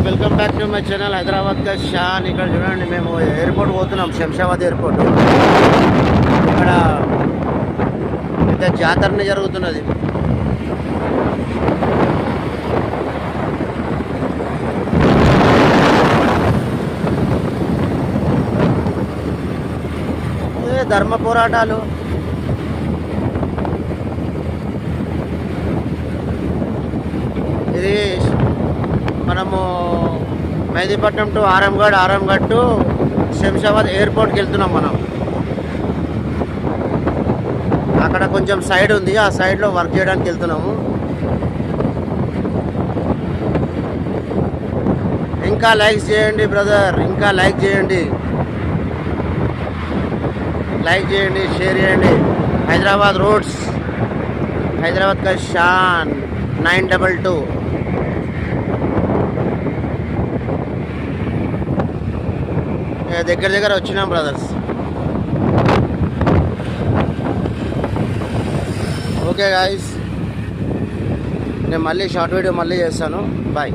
Welcome back to my channel Hyderabad కా షాన్. ఇక్కడ చూడండి, మేము ఎయిర్పోర్ట్ పోతున్నాం, శంషాబాద్ ఎయిర్పోర్ట్. ఇక్కడ పెద్ద జాతరనే జరుగుతున్నది. ధర్మ పోరాటాలు. ఇది మనము మెహదీపట్నం టు ఆరంగఢ్ టు శంషాబాద్ ఎయిర్పోర్ట్కి వెళ్తున్నాం మనం. అక్కడ కొంచెం సైడ్ ఉంది, ఆ సైడ్లో వర్క్ చేయడానికి వెళ్తున్నాము. ఇంకా లైక్ చేయండి బ్రదర్, ఇంకా లైక్ చేయండి, షేర్ చేయండి. హైదరాబాద్ రోడ్స్, హైదరాబాద్ కా షాన్ 922. దగ్గర వచ్చినాం బ్రదర్స్. ఓకే గాయస్, నేను మళ్ళీ షార్ట్ వీడియో మళ్ళీ చేస్తాను. బాయ్.